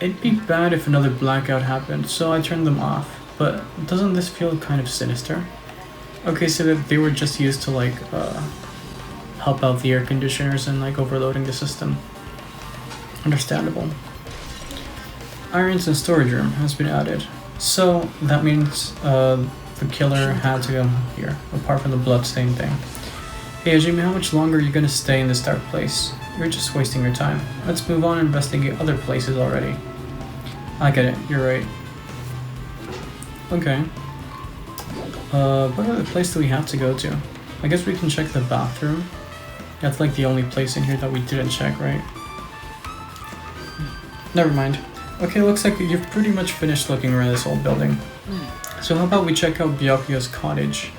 It'd be bad if another blackout happened, so I turned them off, but doesn't this feel kind of sinister? Okay, so that they were just used to help out the air conditioners and overloading the system. Understandable. Irons in storage room has been added. So that means the killer had to come here, apart from the bloodstain thing. Hey Jimmy, how much longer are you gonna stay in this dark place? You're just wasting your time. Let's move on and investigate other places already. I get it, you're right. Okay. What other place do we have to go to? I guess we can check the bathroom. That's like the only place in here that we didn't check, right? Never mind. Okay, looks like you've pretty much finished looking around this old building. So how about we check out Byakuya's cottage?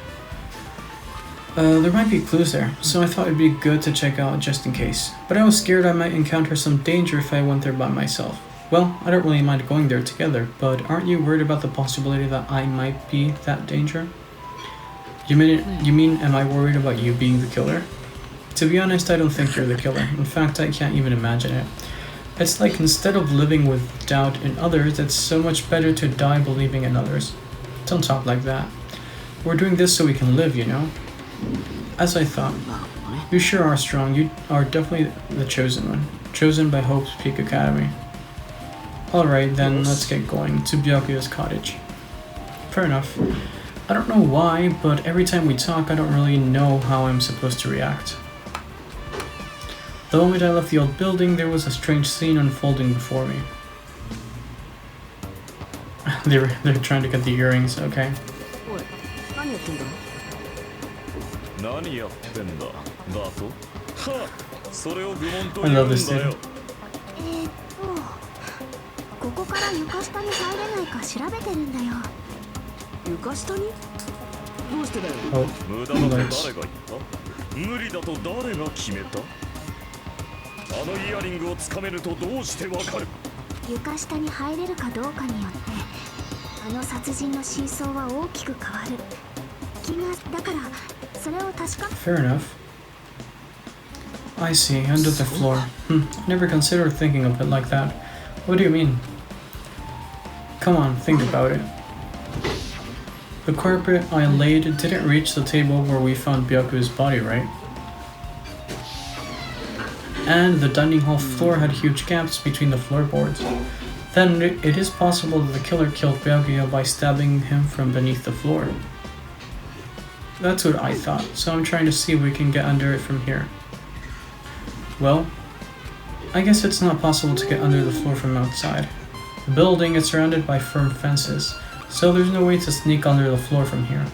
There might be clues there, so I thought it'd be good to check out just in case. But I was scared I might encounter some danger if I went there by myself. Well, I don't really mind going there together, but aren't you worried about the possibility that I might be that danger? You mean am I worried about you being the killer? To be honest, I don't think you're the killer. In fact, I can't even imagine it. It's like instead of living with doubt in others, it's so much better to die believing in others. Don't talk like that. We're doing this so we can live, you know? As I thought. You sure are strong. You are definitely the chosen one. Chosen by Hope's Peak Academy. Alright, then let's get going to Byakuya's cottage. Fair enough. I don't know why, but every time we talk, I don't really know how I'm supposed to react. The moment I left the old building, there was a strange scene unfolding before me. They're trying to get the earrings, okay. I love this dude. ここから床下に入れないか調べてるんだよ。床下に？どうしてだよ。無駄だと誰が言った？無理だと誰が決めた？あのイヤリングをつかめるとどうしてわかる？床下に入れるかどうかによってあの殺人の真相は大きく変わる。気がだからそれを確か。Fair enough. I see. Under the floor. I never considered thinking of it like that. What do you mean? Come on, think about it. The carpet I laid didn't reach the table where we found Byaku's body, right? And the dining hall floor had huge gaps between the floorboards. Then it is possible that the killer killed Byakuya by stabbing him from beneath the floor. That's what I thought, so I'm trying to see if we can get under it from here. Well, I guess it's not possible to get under the floor from outside. The building is surrounded by firm fences, so there's no way to sneak under the floor from here.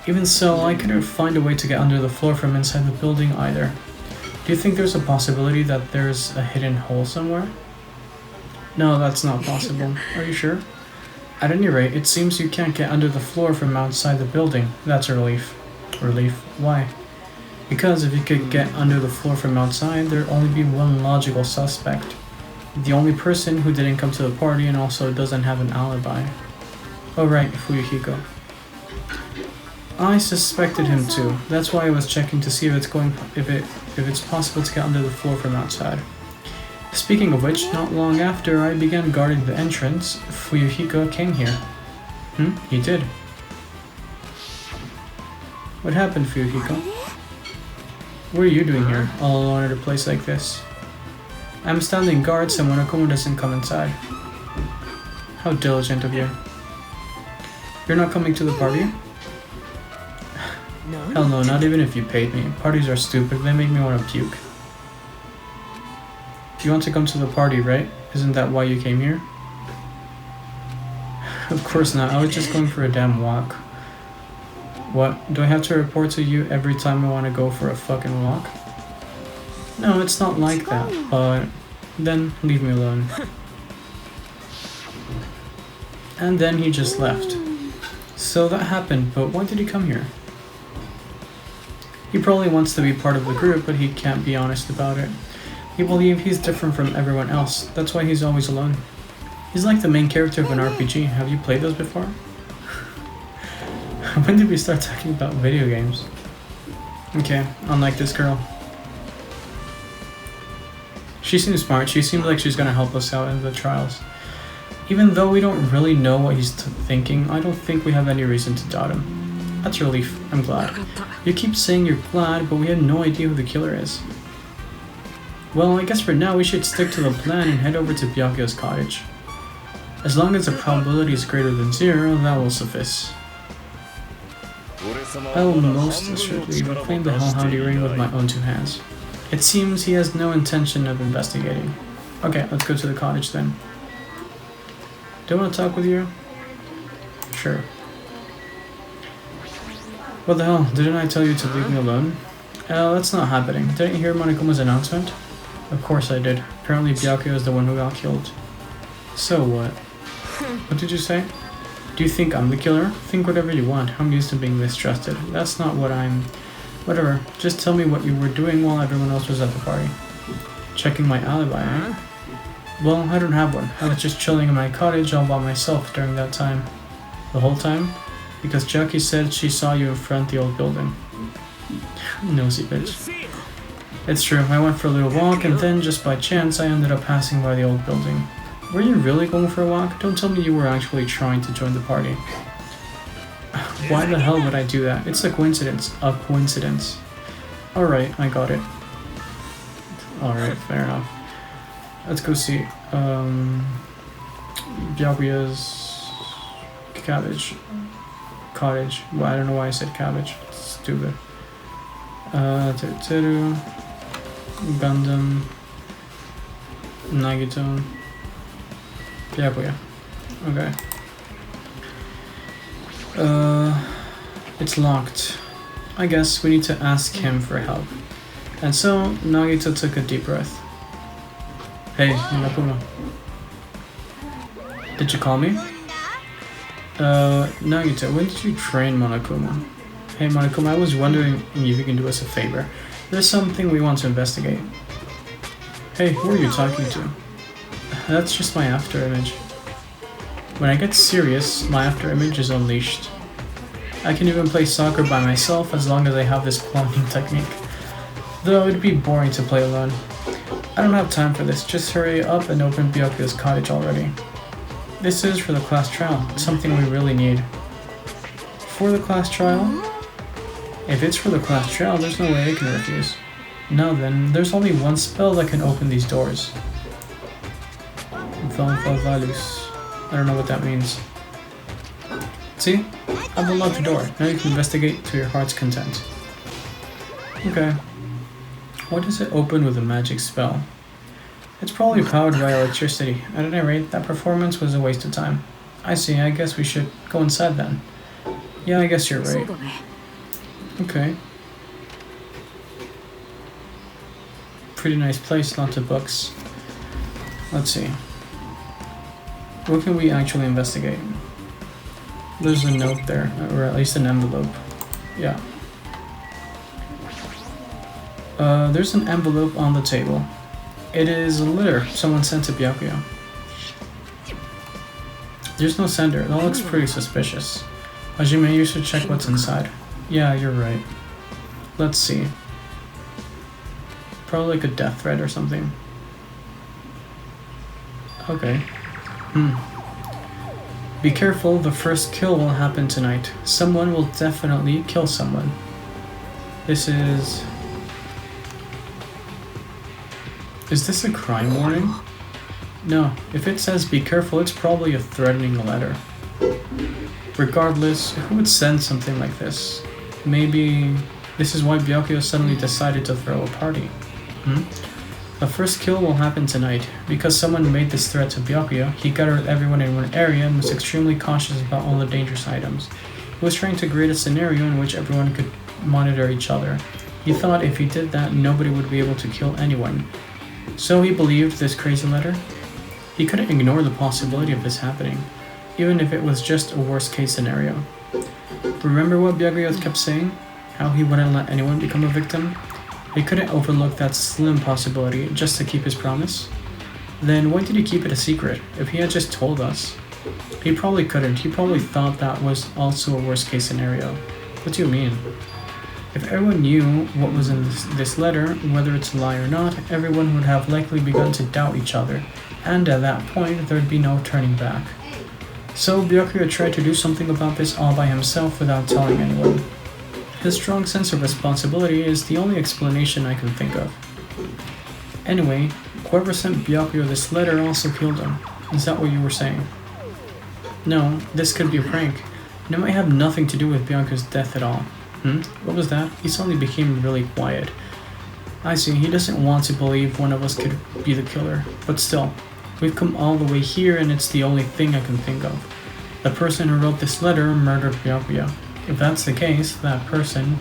Even so, I couldn't find a way to get under the floor from inside the building either. Do you think there's a possibility that there's a hidden hole somewhere? No, that's not possible. Are you sure? At any rate, it seems you can't get under the floor from outside the building. That's a relief. Relief? Why? Because if you could get under the floor from outside, there'd only be one logical suspect. The only person who didn't come to the party and also doesn't have an alibi. Oh right, Fuyuhiko. I suspected him too. That's why I was checking to see if it's possible to get under the floor from outside. Speaking of which, not long after I began guarding the entrance, Fuyuhiko came here. He did. What happened, Fuyuhiko? What are you doing here, all alone at a place like this? I'm standing guard so Monokuma doesn't come inside. How diligent of you. You're not coming to the party? Hell no, not even if you paid me. Parties are stupid, they make me want to puke. You want to come to the party, right? Isn't that why you came here? Of course not, I was just going for a damn walk. What? Do I have to report to you every time I want to go for a fucking walk? No, it's not like that, but then leave me alone. And then he just left. So that happened, but why did he come here? He probably wants to be part of the group, but he can't be honest about it. He believes he's different from everyone else, that's why he's always alone. He's like the main character of an RPG. Have you played those before? When did we start talking about video games? Okay, unlike this girl. She seems smart. She seems like she's gonna help us out in the trials. Even though we don't really know what he's thinking, I don't think we have any reason to doubt him. That's a relief. I'm glad. You keep saying you're glad, but we have no idea who the killer is. Well, I guess for now we should stick to the plan and head over to Byakuya's cottage. As long as the probability is greater than 0, that will suffice. I will most assuredly reclaim the Hellhound Earring with my own 2 hands. It seems he has no intention of investigating. Okay, let's go to the cottage then. Do I want to talk with you? Sure. What the hell? Didn't I tell you to leave me alone? That's not happening. Didn't you hear Monokuma's announcement? Of course I did. Apparently Byakuya is the one who got killed. So what? What did you say? Do you think I'm the killer? Think whatever you want. I'm used to being mistrusted. That's not what I'm... Whatever. Just tell me what you were doing while everyone else was at the party. Checking my alibi, eh? Well, I don't have one. I was just chilling in my cottage all by myself during that time. The whole time? Because Jackie said she saw you in front of the old building. Nosy bitch. It's true, I went for a little walk and then just by chance I ended up passing by the old building. Were you really going for a walk? Don't tell me you were actually trying to join the party. Why the hell would I do that? It's a coincidence. A coincidence. Alright, I got it. Alright, fair enough. Let's go see. Byakuya's cottage. Well, I don't know why I said cabbage. Stupid. Teru, Gundam, Nagito, Byakuya. Okay. It's locked. I guess we need to ask him for help. And so, Nagito took a deep breath. Hey, Monokuma. Did you call me? Nagito, when did you train Monokuma? Hey Monokuma, I was wondering if you can do us a favor. There's something we want to investigate. Hey, who are you talking to? That's just my after image. When I get serious, my after image is unleashed. I can even play soccer by myself as long as I have this cloning technique. Though it'd be boring to play alone. I don't have time for this, just hurry up and open Byakuya's cottage already. This is for the class trial, something we really need. For the class trial? If it's for the class trial, there's no way I can refuse. Now then, there's only one spell that can open these doors. Valus. I don't know what that means. See? I've unlocked the door. Now you can investigate to your heart's content. Okay. Why does it open with a magic spell? It's probably powered by electricity. At any rate, that performance was a waste of time. I see, I guess we should go inside then. Yeah, I guess you're right. Okay. Pretty nice place, lots of books. Let's see. What can we actually investigate? There's a note there, or at least an envelope. Yeah. There's an envelope on the table. It is a letter someone sent to Byakuya. There's no sender. That looks pretty suspicious. Hajime, you should check what's inside. Yeah, you're right. Let's see. Probably like a death threat or something. Okay. Be careful, the first kill will happen tonight. Someone will definitely kill someone. This is... Is this a crime warning? No, if it says be careful, it's probably a threatening letter. Regardless, who would send something like this? Maybe this is why Byakuya suddenly decided to throw a party. The first kill will happen tonight. Because someone made this threat to Byakuya, he gathered everyone in one area and was extremely cautious about all the dangerous items. He was trying to create a scenario in which everyone could monitor each other. He thought if he did that, nobody would be able to kill anyone. So he believed this crazy letter. He couldn't ignore the possibility of this happening, even if it was just a worst case scenario. Remember what Byakuya kept saying? How he wouldn't let anyone become a victim? He couldn't overlook that slim possibility just to keep his promise. Then why did he keep it a secret? If he had just told us. He probably couldn't. He probably thought that was also a worst case scenario. What do you mean? If everyone knew what was in this letter, whether it's a lie or not, everyone would have likely begun to doubt each other, and at that point, there'd be no turning back. So Byakuya tried to do something about this all by himself without telling anyone. His strong sense of responsibility is the only explanation I can think of. Anyway, whoever sent Byakuya this letter also killed him. Is that what you were saying? No, this could be a prank. And it might have nothing to do with Byakuya's death at all. What was that? He suddenly became really quiet. I see, he doesn't want to believe one of us could be the killer. But still, we've come all the way here and it's the only thing I can think of. The person who wrote this letter murdered Byakuya. If that's the case, that person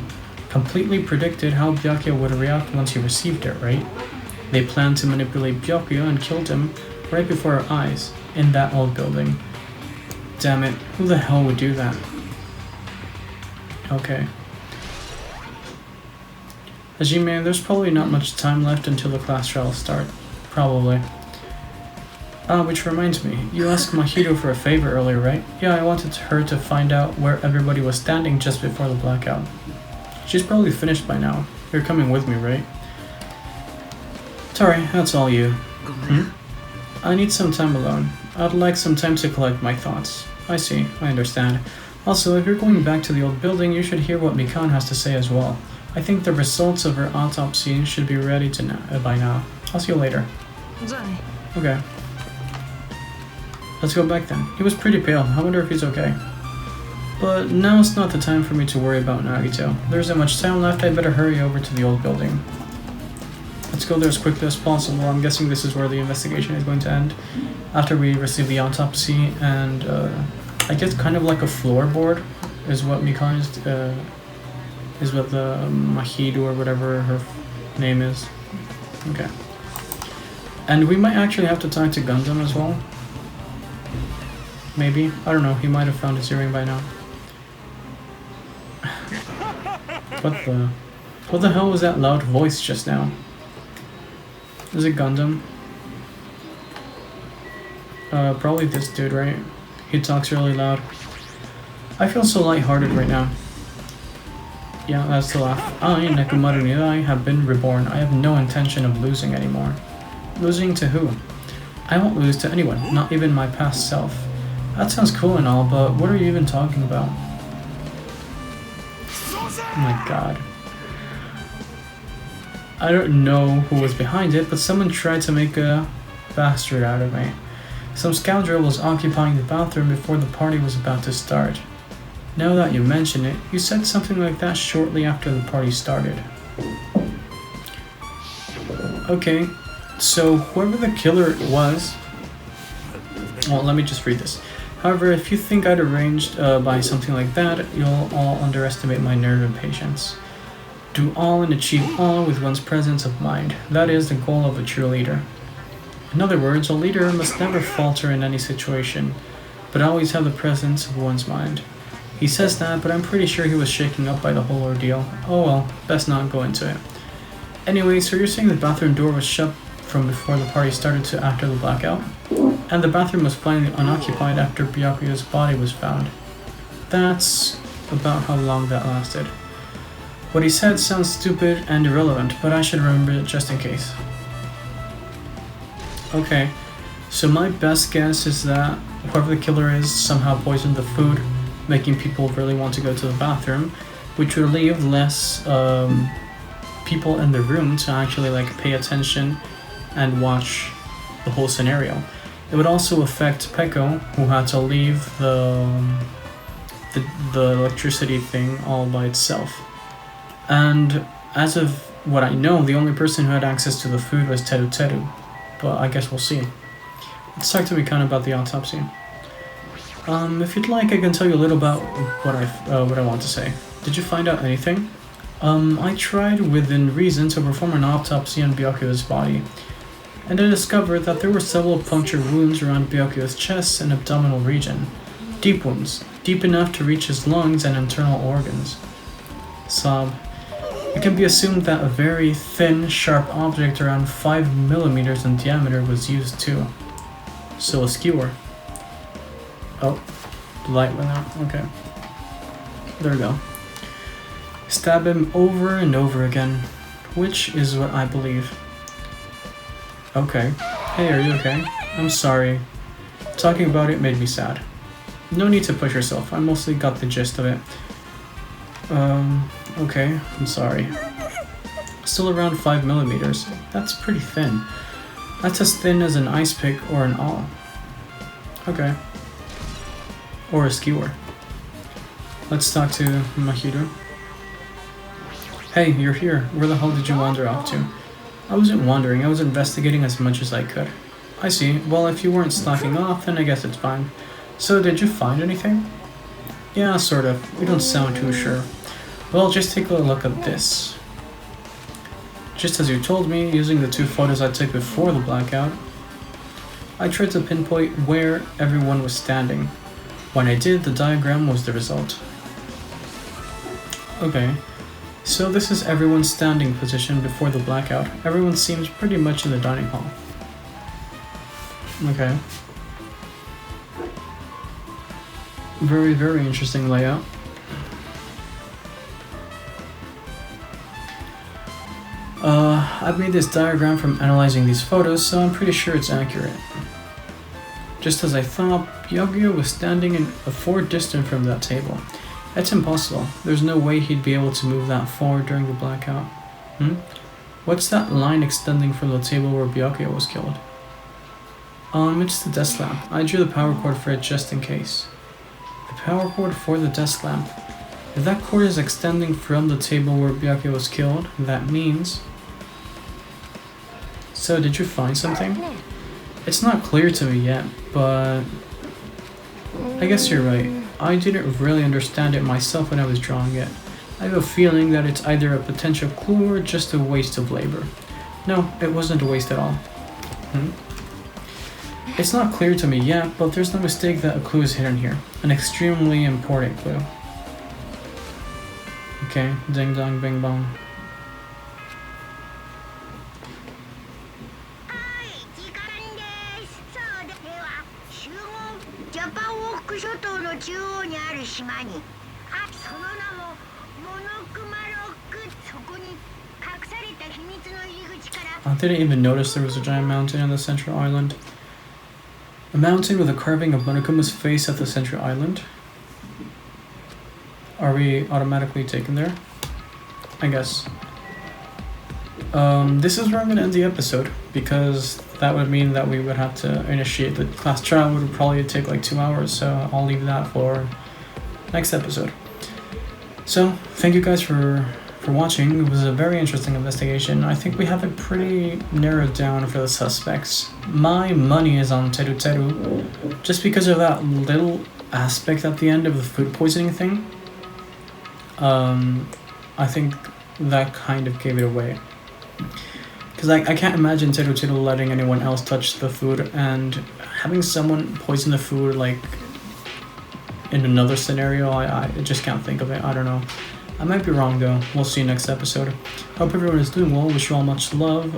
completely predicted how Byakuya would react once he received it, right? They planned to manipulate Byakuya and killed him right before our eyes, in that old building. Damn it, who the hell would do that? Okay. Hajime, there's probably not much time left until the class trials start. Probably. Which reminds me, you asked Mahito for a favor earlier, right? Yeah, I wanted her to find out where everybody was standing just before the blackout. She's probably finished by now. You're coming with me, right? Sorry, that's all you. I need some time alone. I'd like some time to collect my thoughts. I see, I understand. Also, if you're going back to the old building, you should hear what Mikan has to say as well. I think the results of her autopsy should be ready by now. I'll see you later. Okay. Let's go back then. He was pretty pale. I wonder if he's okay. But now's not the time for me to worry about Nagito. There isn't much time left, I better hurry over to the old building. Let's go there as quickly as possible. I'm guessing this is where the investigation is going to end. After we receive the autopsy and I guess kind of like a floorboard is what Mikan is what the Mahito or whatever her name is. Okay. And we might actually have to talk to Gundam as well. Maybe. I don't know. He might have found his earring by now. What the hell was that loud voice just now? Is it Gundam? Probably this dude, right? He talks really loud. I feel so lighthearted right now. Yeah, that's the laugh. I, Nekomaru Nirai, have been reborn. I have no intention of losing anymore. Losing to who? I won't lose to anyone, not even my past self. That sounds cool and all, but what are you even talking about? Oh my god. I don't know who was behind it, but someone tried to make a bastard out of me. Some scoundrel was occupying the bathroom before the party was about to start. Now that you mention it, you said something like that shortly after the party started. Okay, so whoever the killer was... Well, let me just read this. However, if you think I'd arranged by something like that, you'll all underestimate my nerve and patience. Do all and achieve all with one's presence of mind. That is the goal of a true leader. In other words, a leader must never falter in any situation, but always have the presence of one's mind. He says that, but I'm pretty sure he was shaken up by the whole ordeal. Oh well, best not go into it. Anyway, so you're saying the bathroom door was shut from before the party started to after the blackout? And the bathroom was finally unoccupied after Byakuya's body was found. That's about how long that lasted. What he said sounds stupid and irrelevant, but I should remember it just in case. Okay, so my best guess is that whoever the killer is somehow poisoned the food, making people really want to go to the bathroom, which would leave less people in the room to actually like pay attention and watch the whole scenario. It would also affect Peko, who had to leave the electricity thing all by itself. And as of what I know, the only person who had access to the food was Teru Teru. But I guess we'll see. Let's talk to Mikan about the autopsy. If you'd like, I can tell you a little about what I want to say. Did you find out anything? I tried within reason to perform an autopsy on Byakuya's body, and I discovered that there were several puncture wounds around Byakuya's chest and abdominal region. Deep wounds, deep enough to reach his lungs and internal organs. Sob. It can be assumed that a very thin, sharp object around 5 mm in diameter was used too. So a skewer. Oh, the light went out. Okay. There we go. Stab him over and over again, which is what I believe. Okay. Hey, are you okay? I'm sorry. Talking about it made me sad. No need to push yourself. I mostly got the gist of it. Okay, I'm sorry. Still around 5 millimeters. That's pretty thin. That's as thin as an ice pick or an awl. Okay. Or a skewer. Let's talk to Mahiru. Hey, you're here. Where the hell did you wander off to? I wasn't wandering, I was investigating as much as I could. I see. Well, if you weren't slacking off, then I guess it's fine. So, did you find anything? Yeah, sort of. We don't sound too sure. Well, just take a look at this. Just as you told me, using the 2 photos I took before the blackout, I tried to pinpoint where everyone was standing. When I did, the diagram was the result. Okay. So this is everyone's standing position before the blackout. Everyone seems pretty much in the dining hall. Okay. Very, very interesting layout. I've made this diagram from analyzing these photos, so I'm pretty sure it's accurate. Just as I thought, Byakuya was standing in a 4 distant from that table. That's impossible. There's no way he'd be able to move that far during the blackout. What's that line extending from the table where Byakuya was killed? It's the desk lamp. I drew the power cord for it just in case. The power cord for the desk lamp. If that cord is extending from the table where Byakuya was killed, that means... So, did you find something? It's not clear to me yet, but... I guess you're right. I didn't really understand it myself when I was drawing it. I have a feeling that it's either a potential clue or just a waste of labor. No, it wasn't a waste at all. It's not clear to me yet, but there's no mistake that a clue is hidden here. An extremely important clue. Okay, ding dong bing bong. I didn't even notice there was a giant mountain on the central island. A mountain with a carving of Monokuma's face at the central island. Are we automatically taken there? I guess. This is where I'm going to end the episode, because that would mean that we would have to initiate the class trial, which would probably take like 2 hours, so I'll leave that for next episode. So, thank you guys for watching. It was a very interesting investigation. I think we have it pretty narrowed down for the suspects. My money is on Teru Teru, just because of that little aspect at the end of the food poisoning thing. I think that kind of gave it away. Because I can't imagine Teru Teru letting anyone else touch the food, and having someone poison the food, like, in another scenario, I just can't think of it. I don't know. I might be wrong though. We'll see you next episode. Hope everyone is doing well. Wish you all much love.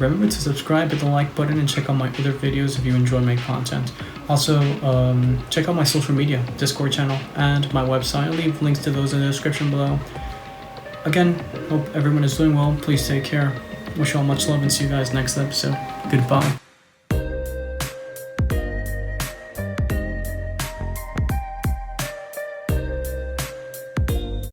Remember to subscribe, hit the like button, and check out my other videos if you enjoy my content. Also, check out my social media, Discord channel, and my website. I'll leave links to those in the description below. Again, hope everyone is doing well. Please take care. Wish you all much love and see you guys next episode. Goodbye.